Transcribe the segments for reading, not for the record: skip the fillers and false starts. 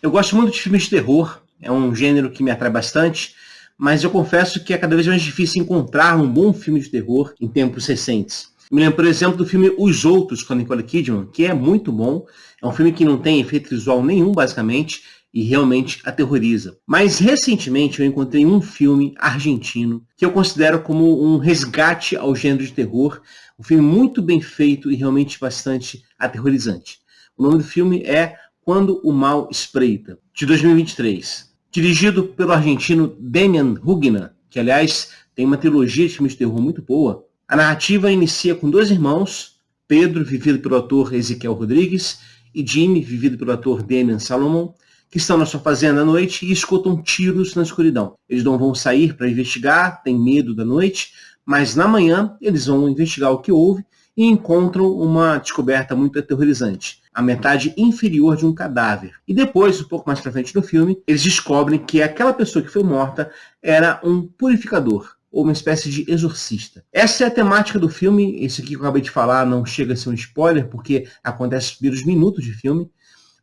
Eu gosto muito de filmes de terror, é um gênero que me atrai bastante, mas eu confesso que é cada vez mais difícil encontrar um bom filme de terror em tempos recentes. Me lembro, por exemplo, do filme Os Outros, com a Nicole Kidman, que é muito bom. É um filme que não tem efeito visual nenhum, basicamente, e realmente aterroriza. Mas, recentemente, eu encontrei um filme argentino que eu considero como um resgate ao gênero de terror. Um filme muito bem feito e realmente bastante aterrorizante. O nome do filme é Quando o Mal Espreita, de 2023. Dirigido pelo argentino Demian Hugna, que, aliás, tem uma trilogia de filmes de terror muito boa. A narrativa inicia com dois irmãos, Pedro, vivido pelo ator Ezequiel Rodrigues, e Jimmy, vivido pelo ator Damian Salomon, que estão na sua fazenda à noite e escutam tiros na escuridão. Eles não vão sair para investigar, têm medo da noite, mas na manhã eles vão investigar o que houve e encontram uma descoberta muito aterrorizante, a metade inferior de um cadáver. E depois, um pouco mais pra frente no filme, eles descobrem que aquela pessoa que foi morta era um purificador, ou uma espécie de exorcista. Essa é a temática do filme. Isso aqui que eu acabei de falar não chega a ser um spoiler, porque acontece nos primeiros minutos de filme,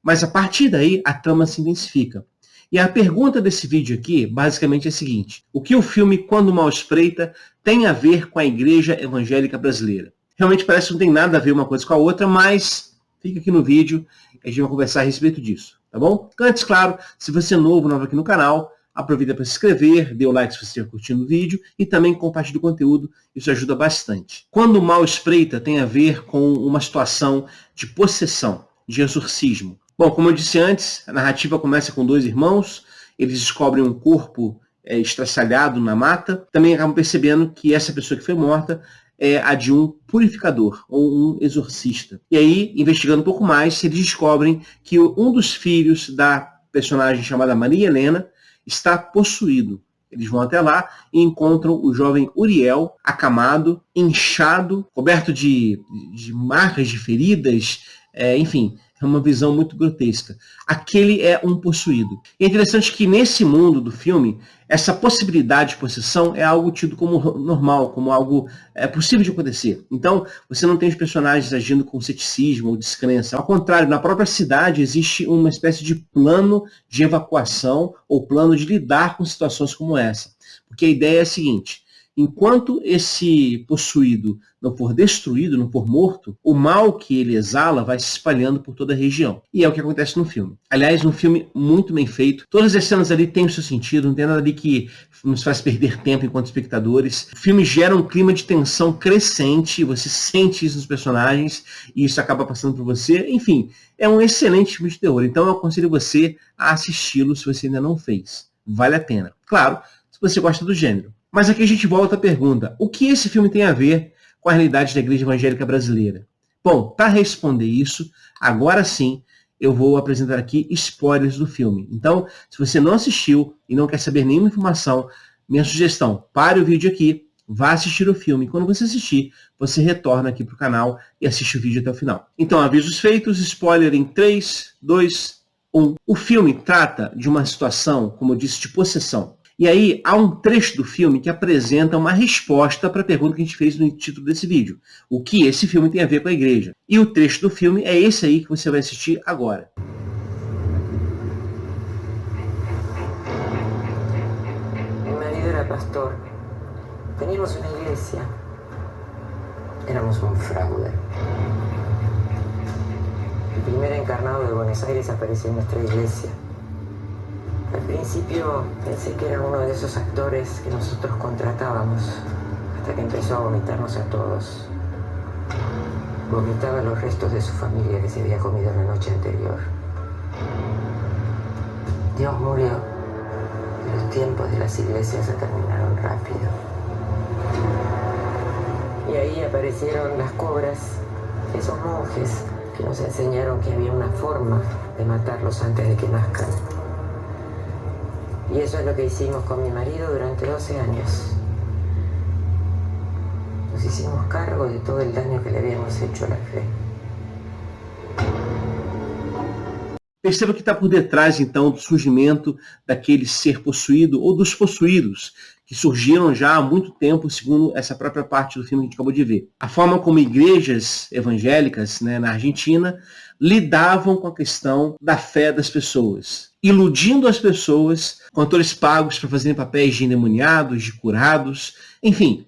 mas a partir daí a trama se intensifica. E a pergunta desse vídeo aqui, basicamente, é a seguinte: o que o filme Quando o Mal Espreita tem a ver com a Igreja Evangélica Brasileira? Realmente parece que não tem nada a ver uma coisa com a outra, mas fica aqui no vídeo e a gente vai conversar a respeito disso, tá bom? Antes, claro, se você é novo aqui no canal, aproveita para se inscrever, dê o like se você estiver curtindo o vídeo e também compartilhe o conteúdo, isso ajuda bastante. Quando o Mal Espreita tem a ver com uma situação de possessão, de exorcismo. Bom, como eu disse antes, a narrativa começa com dois irmãos, eles descobrem um corpo estraçalhado na mata, também acabam percebendo que essa pessoa que foi morta é a de um purificador, ou um exorcista. E aí, investigando um pouco mais, eles descobrem que um dos filhos da personagem chamada Maria Helena está possuído. Eles vão até lá e encontram o jovem Uriel, acamado, inchado, coberto de marcas, de feridas, enfim, é uma visão muito grotesca. Aquele é um possuído. E é interessante que nesse mundo do filme, essa possibilidade de possessão é algo tido como normal, como algo possível de acontecer. Então, você não tem os personagens agindo com ceticismo ou descrença. Ao contrário, na própria cidade existe uma espécie de plano de evacuação ou plano de lidar com situações como essa. Porque a ideia é a seguinte: enquanto esse possuído não for destruído, não for morto, o mal que ele exala vai se espalhando por toda a região. E é o que acontece no filme. Aliás, um filme muito bem feito. Todas as cenas ali têm o seu sentido, não tem nada ali que nos faz perder tempo enquanto espectadores. O filme gera um clima de tensão crescente, você sente isso nos personagens e isso acaba passando por você. Enfim, é um excelente filme de terror. Então eu aconselho você a assisti-lo se você ainda não fez. Vale a pena. Claro, se você gosta do gênero. Mas aqui a gente volta à pergunta: o que esse filme tem a ver com a realidade da Igreja Evangélica Brasileira? Bom, para responder isso, agora sim, eu vou apresentar aqui spoilers do filme. Então, se você não assistiu e não quer saber nenhuma informação, minha sugestão: pare o vídeo aqui, vá assistir o filme. Quando você assistir, você retorna aqui para o canal e assiste o vídeo até o final. Então, avisos feitos, spoiler em 3, 2, 1. O filme trata de uma situação, como eu disse, de possessão. E aí, há um trecho do filme que apresenta uma resposta para a pergunta que a gente fez no título desse vídeo. O que esse filme tem a ver com a igreja? E o trecho do filme é esse aí que você vai assistir agora. Mi marido era pastor. Teníamos una iglesia. Éramos un fraude. El primer encarnado de Buenos Aires apareció en nuestra iglesia. Al principio pensé que era uno de esos actores que nosotros contratábamos, hasta que empezó a vomitarnos a todos. Vomitaba los restos de su familia que se había comido la noche anterior. Dios murió y los tiempos de las iglesias se terminaron rápido. Y ahí aparecieron las cobras, esos monjes que nos enseñaron que había una forma de matarlos antes de que nazcan. Y eso es lo que hicimos con mi marido durante 12 años. Nos hicimos cargo de todo el daño que le habíamos hecho a la fe. Perceba que está por detrás, então, do surgimento daquele ser possuído ou dos possuídos, que surgiram já há muito tempo, segundo essa própria parte do filme que a gente acabou de ver. A forma como igrejas evangélicas, né, na Argentina lidavam com a questão da fé das pessoas, iludindo as pessoas com atores pagos para fazerem papéis de endemoniados, de curados, enfim.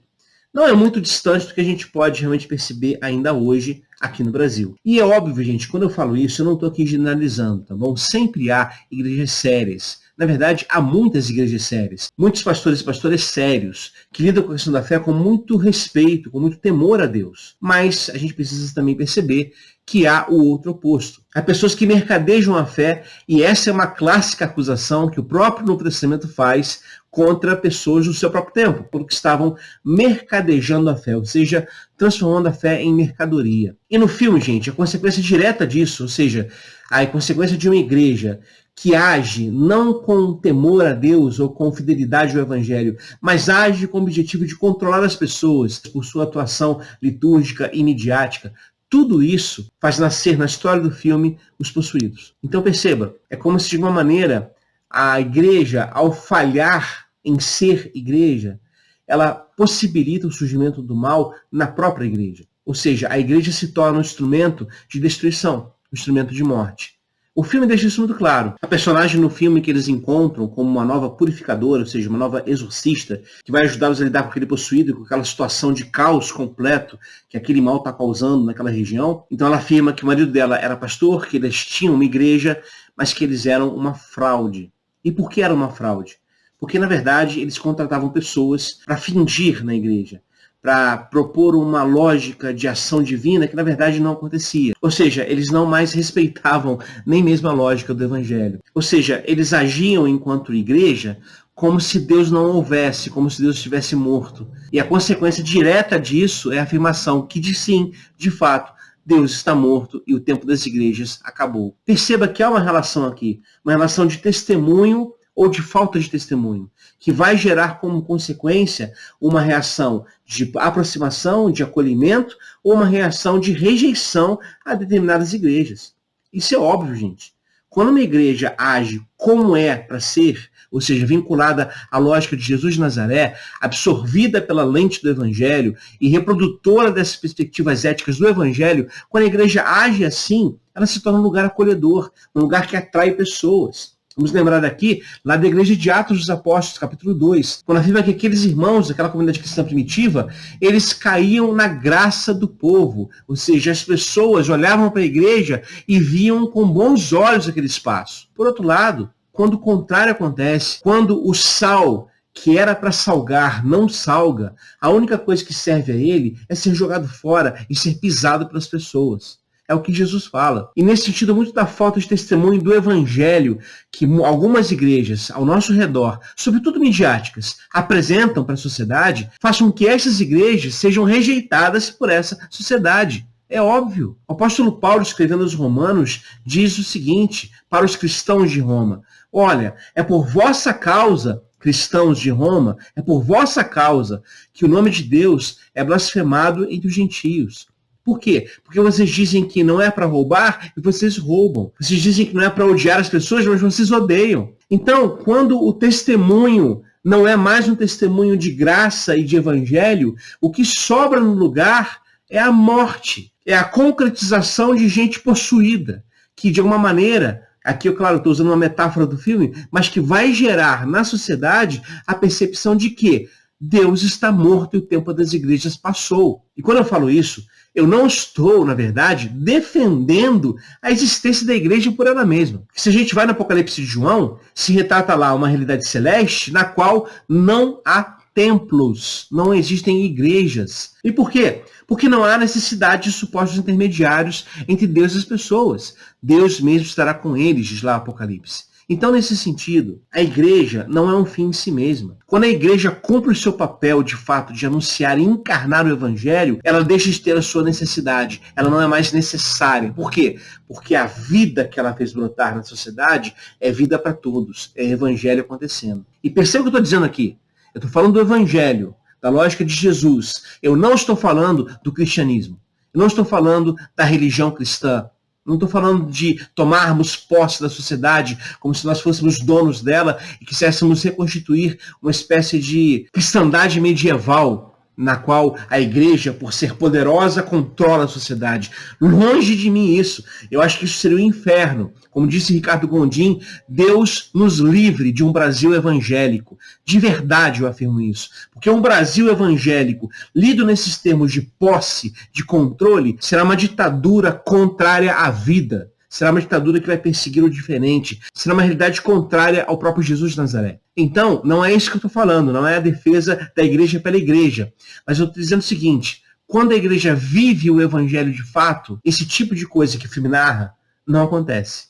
Não é muito distante do que a gente pode realmente perceber ainda hoje aqui no Brasil. E é óbvio, gente, quando eu falo isso, eu não estou aqui generalizando, tá bom? Sempre há igrejas sérias. Na verdade, há muitas igrejas sérias. Muitos pastores e pastores sérios, que lidam com a questão da fé com muito respeito, com muito temor a Deus. Mas a gente precisa também perceber que há o outro oposto. Há pessoas que mercadejam a fé, e essa é uma clássica acusação que o próprio Novo Testamento faz contra pessoas do seu próprio tempo, porque estavam mercadejando a fé, ou seja, transformando a fé em mercadoria. E no filme, gente, a consequência direta disso, ou seja, a consequência de uma igreja que age não com temor a Deus ou com fidelidade ao Evangelho, mas age com o objetivo de controlar as pessoas por sua atuação litúrgica e midiática, tudo isso faz nascer na história do filme os possuídos. Então perceba, é como se de uma maneira a igreja, ao falhar em ser igreja, ela possibilita o surgimento do mal na própria igreja. Ou seja, a igreja se torna um instrumento de destruição, um instrumento de morte. O filme deixa isso muito claro. A personagem no filme que eles encontram como uma nova purificadora, ou seja, uma nova exorcista, que vai ajudá-los a lidar com aquele possuído, com aquela situação de caos completo que aquele mal está causando naquela região. Então ela afirma que o marido dela era pastor, que eles tinham uma igreja, mas que eles eram uma fraude. E por que era uma fraude? Porque, na verdade, eles contratavam pessoas para fingir na igreja, para propor uma lógica de ação divina que, na verdade, não acontecia. Ou seja, eles não mais respeitavam nem mesmo a lógica do Evangelho. Ou seja, eles agiam enquanto igreja como se Deus não houvesse, como se Deus estivesse morto. E a consequência direta disso é a afirmação que, sim, de fato, Deus está morto e o tempo das igrejas acabou. Perceba que há uma relação aqui, uma relação de testemunho ou de falta de testemunho, que vai gerar como consequência uma reação de aproximação, de acolhimento, ou uma reação de rejeição a determinadas igrejas. Isso é óbvio, gente. Quando uma igreja age como é para ser, ou seja, vinculada à lógica de Jesus de Nazaré, absorvida pela lente do Evangelho e reprodutora dessas perspectivas éticas do Evangelho, quando a igreja age assim, ela se torna um lugar acolhedor, um lugar que atrai pessoas. Vamos lembrar daqui, lá da igreja de Atos dos Apóstolos, capítulo 2, quando afirma que aqueles irmãos daquela comunidade cristã primitiva, eles caíam na graça do povo. Ou seja, as pessoas olhavam para a igreja e viam com bons olhos aquele espaço. Por outro lado, quando o contrário acontece, quando o sal que era para salgar não salga, a única coisa que serve a ele é ser jogado fora e ser pisado pelas pessoas. É o que Jesus fala. E nesse sentido, muito da falta de testemunho do Evangelho que algumas igrejas ao nosso redor, sobretudo midiáticas, apresentam para a sociedade, façam que essas igrejas sejam rejeitadas por essa sociedade. É óbvio. O apóstolo Paulo, escrevendo aos Romanos, diz o seguinte para os cristãos de Roma: olha, é por vossa causa, cristãos de Roma, é por vossa causa que o nome de Deus é blasfemado entre os gentios. Por quê? Porque vocês dizem que não é para roubar e vocês roubam. Vocês dizem que não é para odiar as pessoas, mas vocês odeiam. Então, quando o testemunho não é mais um testemunho de graça e de evangelho, o que sobra no lugar é a morte. É a concretização de gente possuída, que de alguma maneira, aqui eu, claro, estou usando uma metáfora do filme, mas que vai gerar na sociedade a percepção de que Deus está morto e o tempo das igrejas passou. E quando eu falo isso, eu não estou, na verdade, defendendo a existência da igreja por ela mesma. Se a gente vai no Apocalipse de João, se retrata lá uma realidade celeste na qual não há templos, não existem igrejas. E por quê? Porque não há necessidade de supostos intermediários entre Deus e as pessoas. Deus mesmo estará com eles, diz lá o Apocalipse. Então, nesse sentido, a igreja não é um fim em si mesma. Quando a igreja cumpre o seu papel, de fato, de anunciar e encarnar o evangelho, ela deixa de ter a sua necessidade. Ela não é mais necessária. Por quê? Porque a vida que ela fez brotar na sociedade é vida para todos. É evangelho acontecendo. E perceba o que eu estou dizendo aqui. Eu estou falando do evangelho, da lógica de Jesus. Eu não estou falando do cristianismo. Eu não estou falando da religião cristã. Não estou falando de tomarmos posse da sociedade como se nós fôssemos donos dela e quiséssemos reconstituir uma espécie de cristandade medieval, na qual a igreja, por ser poderosa, controla a sociedade. Longe de mim isso. Eu acho que isso seria o inferno. Como disse Ricardo Gondim, Deus nos livre de um Brasil evangélico. De verdade eu afirmo isso. Porque um Brasil evangélico, lido nesses termos de posse, de controle, será uma ditadura contrária à vida. Será uma ditadura que vai perseguir o diferente. Será uma realidade contrária ao próprio Jesus de Nazaré. Então, não é isso que eu estou falando. Não é a defesa da igreja pela igreja. Mas eu estou dizendo o seguinte. Quando a igreja vive o evangelho de fato, esse tipo de coisa que o filme narra não acontece.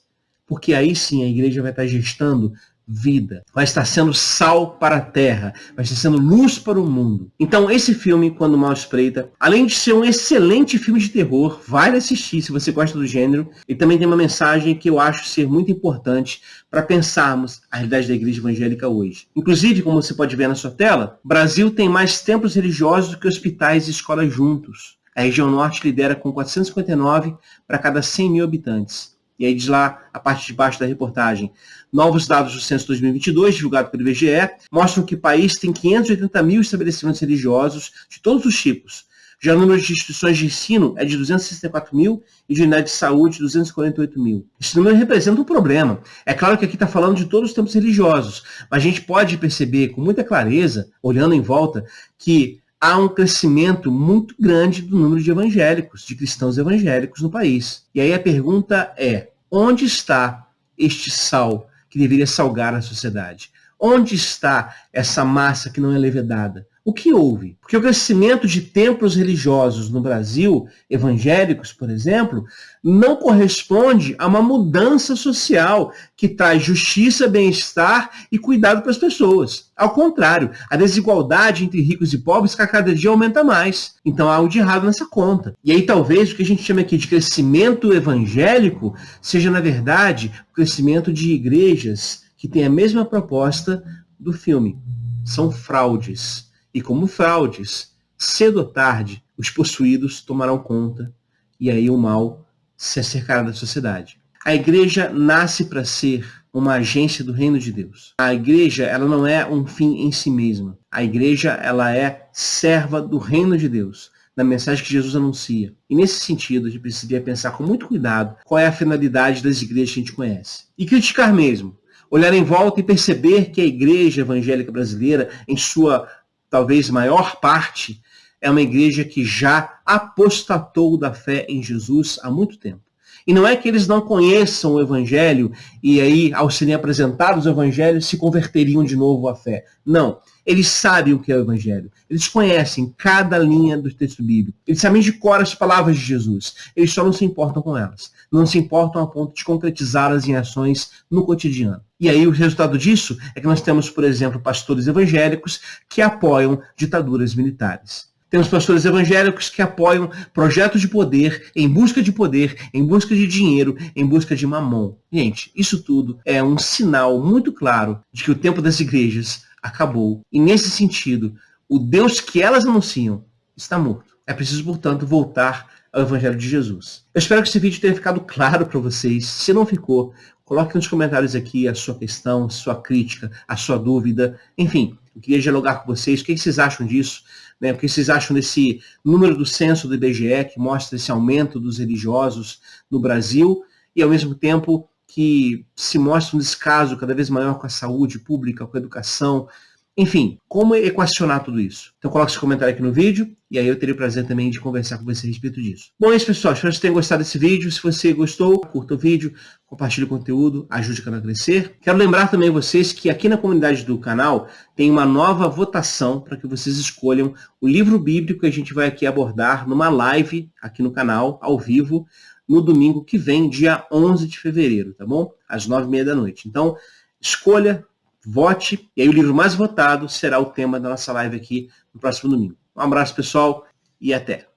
Porque aí sim a igreja vai estar gestando vida. Vai estar sendo sal para a terra. Vai estar sendo luz para o mundo. Então esse filme, Quando o Mal Espreita, além de ser um excelente filme de terror, vale assistir se você gosta do gênero. E também tem uma mensagem que eu acho ser muito importante para pensarmos a realidade da igreja evangélica hoje. Inclusive, como você pode ver na sua tela, o Brasil tem mais templos religiosos do que hospitais e escolas juntos. A região norte lidera com 459 para cada 100 mil habitantes. E aí diz lá, a parte de baixo da reportagem, novos dados do censo 2022, divulgado pelo IBGE, mostram que o país tem 580 mil estabelecimentos religiosos de todos os tipos. Já o número de instituições de ensino é de 264 mil e de unidade de saúde 248 mil. Esse número representa um problema. É claro que aqui está falando de todos os templos religiosos, mas a gente pode perceber com muita clareza, olhando em volta, que há um crescimento muito grande do número de evangélicos, de cristãos evangélicos no país. E aí a pergunta é, onde está este sal que deveria salgar a sociedade? Onde está essa massa que não é levedada? O que houve? Porque o crescimento de templos religiosos no Brasil, evangélicos, por exemplo, não corresponde a uma mudança social que traz justiça, bem-estar e cuidado para as pessoas. Ao contrário, a desigualdade entre ricos e pobres cada dia aumenta mais. Então há algo de errado nessa conta. E aí talvez o que a gente chama aqui de crescimento evangélico seja, na verdade, o crescimento de igrejas que têm a mesma proposta do filme. São fraudes. E como fraudes, cedo ou tarde, os possuídos tomarão conta e aí o mal se acercará da sociedade. A igreja nasce para ser uma agência do reino de Deus. A igreja, ela não é um fim em si mesma. A igreja, ela é serva do reino de Deus, da mensagem que Jesus anuncia. E nesse sentido, a gente precisaria pensar com muito cuidado qual é a finalidade das igrejas que a gente conhece. E criticar mesmo. Olhar em volta e perceber que a igreja evangélica brasileira, em sua talvez maior parte, é uma igreja que já apostatou da fé em Jesus há muito tempo. E não é que eles não conheçam o evangelho e aí, ao serem apresentados o evangelho, se converteriam de novo à fé. Não. Eles sabem o que é o evangelho. Eles conhecem cada linha do texto bíblico. Eles sabem de cor as palavras de Jesus. Eles só não se importam com elas. Não se importam a ponto de concretizá-las em ações no cotidiano. E aí o resultado disso é que nós temos, por exemplo, pastores evangélicos que apoiam ditaduras militares. Temos pastores evangélicos que apoiam projetos de poder, em busca de dinheiro, em busca de mamon. Gente, isso tudo é um sinal muito claro de que o tempo das igrejas acabou. E nesse sentido, o Deus que elas anunciam está morto. É preciso, portanto, voltar ao Evangelho de Jesus. Eu espero que esse vídeo tenha ficado claro para vocês. Se não ficou, coloque nos comentários aqui a sua questão, a sua crítica, a sua dúvida. Enfim, eu queria dialogar com vocês. O que vocês acham disso? O que vocês acham desse número do censo do IBGE que mostra esse aumento dos religiosos no Brasil e, ao mesmo tempo, que se mostra um descaso cada vez maior com a saúde pública, com a educação. Enfim, como equacionar tudo isso? Então coloque seu comentário aqui no vídeo e aí eu terei o prazer também de conversar com você a respeito disso. Bom, é isso, pessoal. Espero que vocês tenham gostado desse vídeo. Se você gostou, curta o vídeo, compartilhe o conteúdo, ajude o canal a crescer. Quero lembrar também vocês que aqui na comunidade do canal tem uma nova votação para que vocês escolham o livro bíblico que a gente vai aqui abordar numa live aqui no canal, ao vivo, no domingo que vem, dia 11 de fevereiro, tá bom? Às 9h30 da noite. Então, escolha, vote, e aí o livro mais votado será o tema da nossa live aqui no próximo domingo. Um abraço, pessoal, e até!